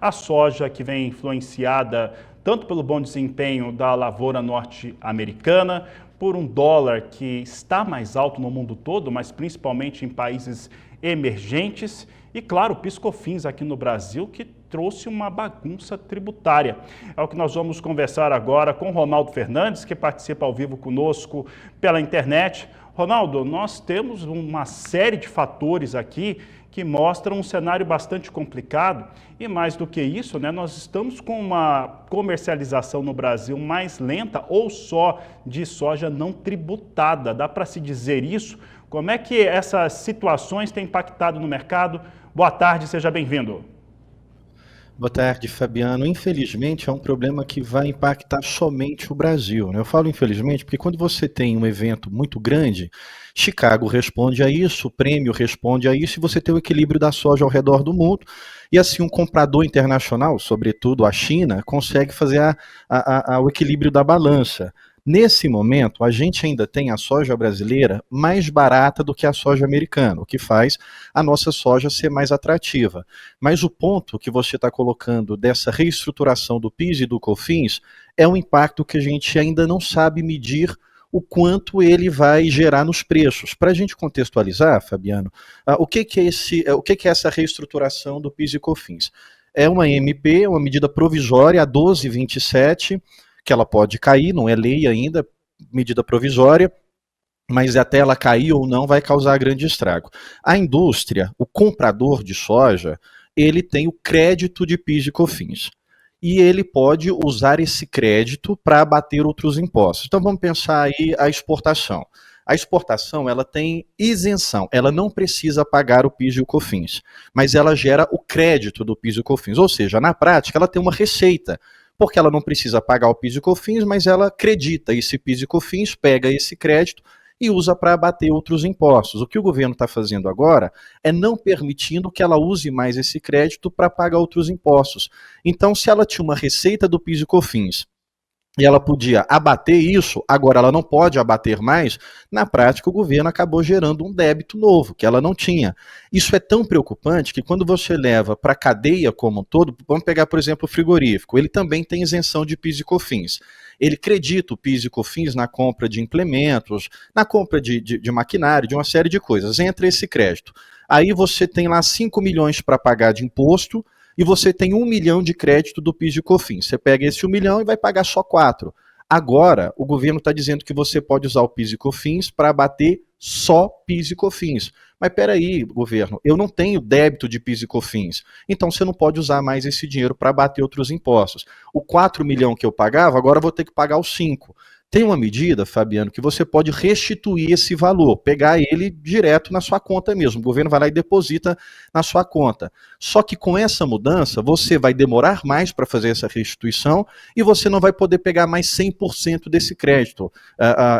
a soja que vem influenciada tanto pelo bom desempenho da lavoura norte-americana, por um dólar que está mais alto no mundo todo, mas principalmente em países emergentes, e claro, o PIS/COFINS aqui no Brasil, que trouxe uma bagunça tributária. É o que nós vamos conversar agora com Ronaldo Fernandes, que participa ao vivo conosco pela internet. Ronaldo, nós temos uma série de fatores aqui que mostram um cenário bastante complicado e, mais do que isso, nós estamos com uma comercialização no Brasil mais lenta ou só de soja não tributada. Dá para se dizer isso? Como é que essas situações têm impactado no mercado? Boa tarde, seja bem-vindo. Boa tarde, Fabiano. Infelizmente, é um problema que vai impactar somente o Brasil, né? Eu falo infelizmente porque quando você tem um evento muito grande, Chicago responde a isso, o prêmio responde a isso, e você tem o equilíbrio da soja ao redor do mundo, e assim um comprador internacional, sobretudo a China, consegue fazer o equilíbrio da balança. Nesse momento, a gente ainda tem a soja brasileira mais barata do que a soja americana, o que faz a nossa soja ser mais atrativa. Mas o ponto que você está colocando dessa reestruturação do PIS e do COFINS é um impacto que a gente ainda não sabe medir o quanto ele vai gerar nos preços. Para a gente contextualizar, Fabiano, o que é essa reestruturação do PIS e COFINS? É uma MP, uma medida provisória, a 1227, que ela pode cair, não é lei ainda, medida provisória, mas até ela cair ou não vai causar grande estrago. A indústria, o comprador de soja, ele tem o crédito de PIS e COFINS. E ele pode usar esse crédito para abater outros impostos. Então vamos pensar aí a exportação. A exportação, ela tem isenção, ela não precisa pagar o PIS e o COFINS, mas ela gera o crédito do PIS e o COFINS, ou seja, na prática ela tem uma receita, porque ela não precisa pagar o PIS e COFINS, mas ela acredita esse PIS e COFINS, pega esse crédito e usa para abater outros impostos. O que o governo está fazendo agora é não permitindo que ela use mais esse crédito para pagar outros impostos. Então, se ela tinha uma receita do PIS e COFINS e ela podia abater isso, agora ela não pode abater mais, na prática o governo acabou gerando um débito novo, que ela não tinha. Isso é tão preocupante que quando você leva para a cadeia como um todo, vamos pegar, por exemplo, o frigorífico, ele também tem isenção de PIS e COFINS. Ele acredita o PIS e COFINS na compra de implementos, na compra de maquinário, de uma série de coisas. Entra esse crédito. Aí você tem lá 5 milhões para pagar de imposto, e você tem 1 milhão de crédito do PIS e COFINS. Você pega esse 1 milhão e vai pagar só 4. Agora, o governo está dizendo que você pode usar o PIS e COFINS para abater só PIS e COFINS. Mas peraí, governo, eu não tenho débito de PIS e COFINS, então você não pode usar mais esse dinheiro para abater outros impostos. O 4 milhão que eu pagava, agora eu vou ter que pagar os 5. Tem uma medida, Fabiano, que você pode restituir esse valor, pegar ele direto na sua conta mesmo. O governo vai lá e deposita na sua conta. Só que com essa mudança, você vai demorar mais para fazer essa restituição e você não vai poder pegar mais 100% desse crédito.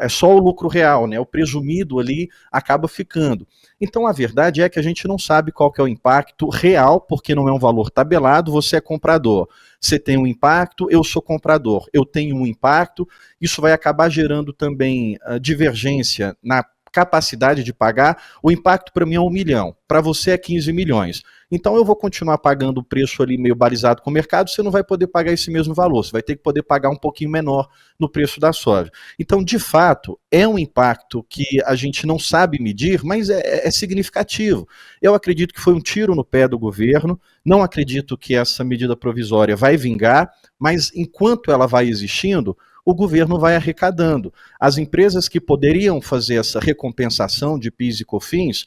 É só o lucro real, né? O presumido ali acaba ficando. Então a verdade é que a gente não sabe qual que é o impacto real, porque não é um valor tabelado, você é comprador. Você tem um impacto, eu sou comprador. Eu tenho um impacto, isso vai acabar gerando também divergência na capacidade de pagar. O impacto para mim é 1 milhão, para você é 15 milhões. Então eu vou continuar pagando o preço ali meio balizado com o mercado, você não vai poder pagar esse mesmo valor, você vai ter que poder pagar um pouquinho menor no preço da soja. Então, de fato, é um impacto que a gente não sabe medir, mas é significativo. Eu acredito que foi um tiro no pé do governo, não acredito que essa medida provisória vai vingar, mas enquanto ela vai existindo, o governo vai arrecadando. As empresas que poderiam fazer essa recompensação de PIS e COFINS,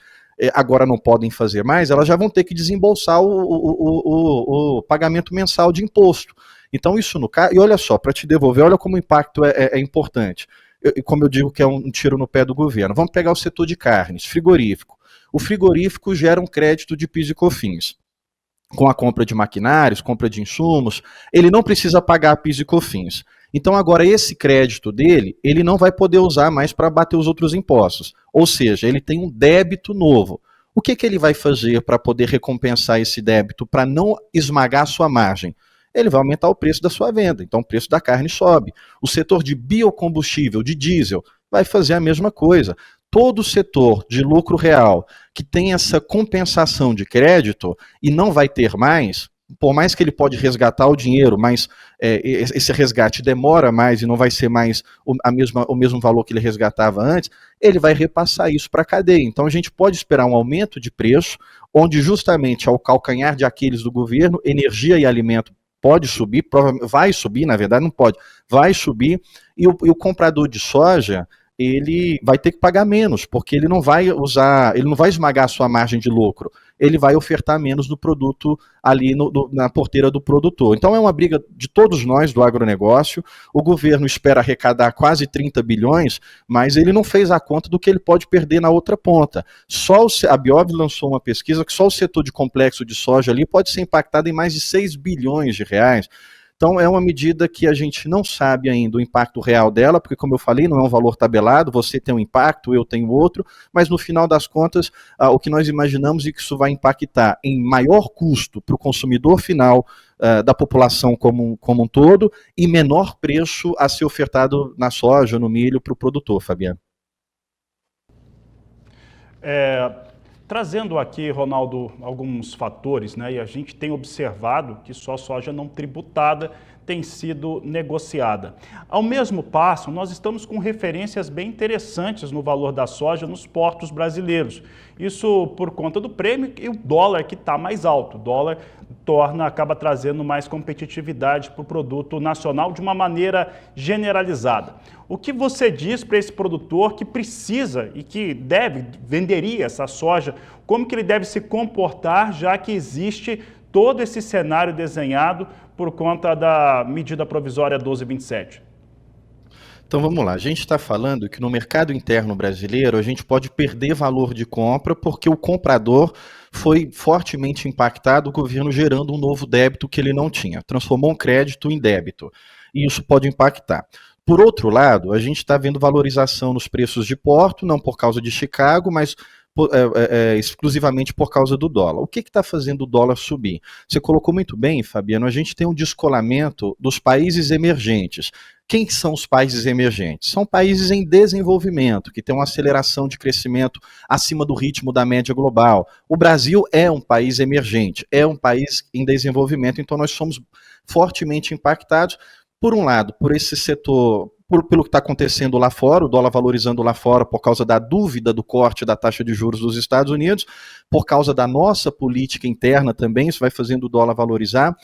agora não podem fazer mais, elas já vão ter que desembolsar o pagamento mensal de imposto. Então isso no caso, e olha só, para te devolver, olha como o impacto é importante. Como eu digo que é um tiro no pé do governo. Vamos pegar o setor de carnes, frigorífico. O frigorífico gera um crédito de PIS e COFINS. Com a compra de maquinários, compra de insumos, ele não precisa pagar PIS e COFINS. Então agora esse crédito dele, ele não vai poder usar mais para bater os outros impostos. Ou seja, ele tem um débito novo. O que ele vai fazer para poder recompensar esse débito, para não esmagar a sua margem? Ele vai aumentar o preço da sua venda, então o preço da carne sobe. O setor de biocombustível, de diesel, vai fazer a mesma coisa. Todo setor de lucro real que tem essa compensação de crédito e não vai ter mais, por mais que ele pode resgatar o dinheiro, mas esse resgate demora mais e não vai ser mais o mesmo valor que ele resgatava antes, ele vai repassar isso para a cadeia. Então a gente pode esperar um aumento de preço, onde justamente ao calcanhar de Aquiles do governo, energia e alimento pode subir, vai subir, na verdade não pode, vai subir, e o comprador de soja, ele vai ter que pagar menos, porque ele não vai esmagar a sua margem de lucro, ele vai ofertar menos do produto ali na porteira do produtor. Então é uma briga de todos nós do agronegócio, o governo espera arrecadar quase 30 bilhões, mas ele não fez a conta do que ele pode perder na outra ponta. A Biob lançou uma pesquisa que só o setor de complexo de soja ali pode ser impactado em mais de 6 bilhões de reais. Então, é uma medida que a gente não sabe ainda o impacto real dela, porque, como eu falei, não é um valor tabelado, você tem um impacto, eu tenho outro, mas no final das contas, o que nós imaginamos é que isso vai impactar em maior custo para o consumidor final da população como um todo e menor preço a ser ofertado na soja, no milho, para o produtor, Fabiano. Trazendo aqui, Ronaldo, alguns fatores, né? E a gente tem observado que só a soja não tributada tem sido negociada. Ao mesmo passo, nós estamos com referências bem interessantes no valor da soja nos portos brasileiros. Isso por conta do prêmio e o dólar que está mais alto. O dólar acaba trazendo mais competitividade para o produto nacional de uma maneira generalizada. O que você diz para esse produtor que precisa e que venderia essa soja, como que ele deve se comportar, já que existe todo esse cenário desenhado por conta da medida provisória 1227? Então vamos lá, a gente está falando que no mercado interno brasileiro a gente pode perder valor de compra porque o comprador foi fortemente impactado, o governo gerando um novo débito que ele não tinha, transformou um crédito em débito, e isso pode impactar. Por outro lado, a gente está vendo valorização nos preços de porto, não por causa de Chicago, mas exclusivamente por causa do dólar. O que está fazendo o dólar subir? Você colocou muito bem, Fabiano, a gente tem um descolamento dos países emergentes. Quem são os países emergentes? São países em desenvolvimento, que têm uma aceleração de crescimento acima do ritmo da média global. O Brasil é um país emergente, é um país em desenvolvimento, então nós somos fortemente impactados, por um lado, por esse setor, pelo que está acontecendo lá fora, o dólar valorizando lá fora por causa da dúvida do corte da taxa de juros dos Estados Unidos, por causa da nossa política interna também, isso vai fazendo o dólar valorizar,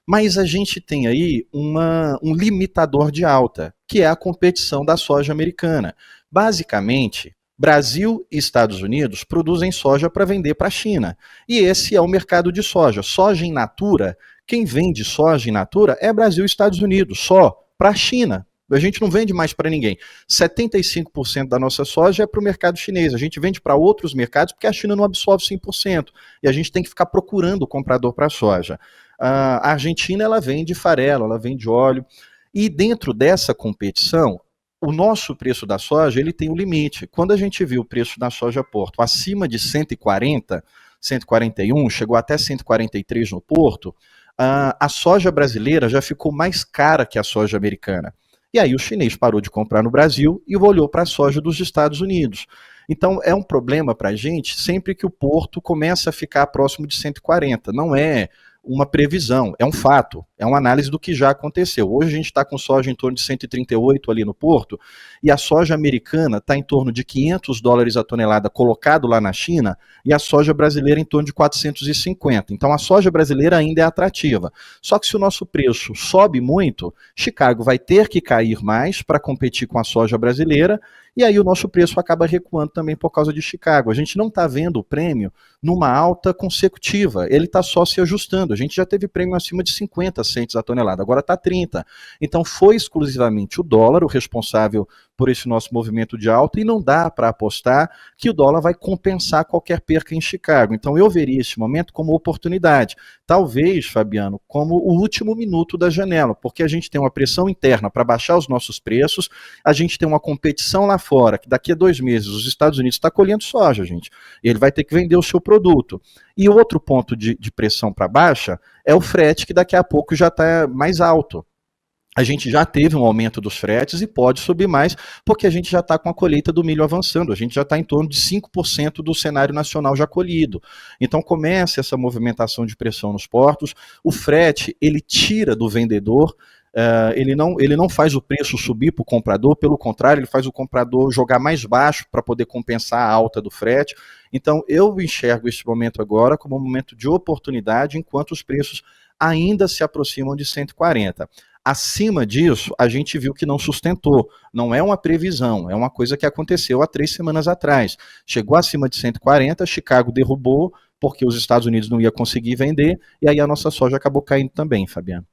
mas a gente tem aí um limitador de alta, que é a competição da soja americana. Basicamente, Brasil e Estados Unidos produzem soja para vender para a China, e esse é o mercado de soja. Soja in natura, quem vende soja in natura é Brasil e Estados Unidos, só para a China. A gente não vende mais para ninguém. 75% da nossa soja é para o mercado chinês. A gente vende para outros mercados porque a China não absorve 100%. E a gente tem que ficar procurando o comprador para a soja. A Argentina, ela vende farelo, ela vende óleo. E dentro dessa competição, o nosso preço da soja, ele tem um limite. Quando a gente viu o preço da soja Porto acima de 140, 141, chegou até 143 no Porto, a soja brasileira já ficou mais cara que a soja americana. E aí o chinês parou de comprar no Brasil e olhou para a soja dos Estados Unidos. Então é um problema para a gente sempre que o porto começa a ficar próximo de 140. Não é uma previsão, é um fato, é uma análise do que já aconteceu. Hoje a gente está com soja em torno de 138 ali no porto, e a soja americana está em torno de $500 a tonelada colocado lá na China, e a soja brasileira em torno de 450. Então a soja brasileira ainda é atrativa. Só que se o nosso preço sobe muito, Chicago vai ter que cair mais para competir com a soja brasileira, e aí o nosso preço acaba recuando também por causa de Chicago. A gente não está vendo o prêmio numa alta consecutiva, ele está só se ajustando. A gente já teve prêmio acima de 50 cents a tonelada, agora está 30. Então foi exclusivamente o dólar o responsável por esse nosso movimento de alta, e não dá para apostar que o dólar vai compensar qualquer perca em Chicago. Então eu veria esse momento como oportunidade. Talvez, Fabiano, como o último minuto da janela, porque a gente tem uma pressão interna para baixar os nossos preços, a gente tem uma competição lá fora, que daqui a 2 meses os Estados Unidos está colhendo soja, gente, e ele vai ter que vender o seu produto. E o outro ponto de pressão para baixa é o frete, que daqui a pouco já está mais alto. a gente já teve um aumento dos fretes e pode subir mais, porque a gente já está com a colheita do milho avançando, a gente já está em torno de 5% do cenário nacional já colhido. Então começa essa movimentação de pressão nos portos, o frete, ele tira do vendedor, ele não faz o preço subir para o comprador, pelo contrário, ele faz o comprador jogar mais baixo para poder compensar a alta do frete. Então eu enxergo esse momento agora como um momento de oportunidade, enquanto os preços ainda se aproximam de 140. Acima disso, a gente viu que não sustentou. Não é uma previsão, é uma coisa que aconteceu há 3 semanas atrás. Chegou acima de 140, Chicago derrubou, porque os Estados Unidos não ia conseguir vender, e aí a nossa soja acabou caindo também, Fabiano.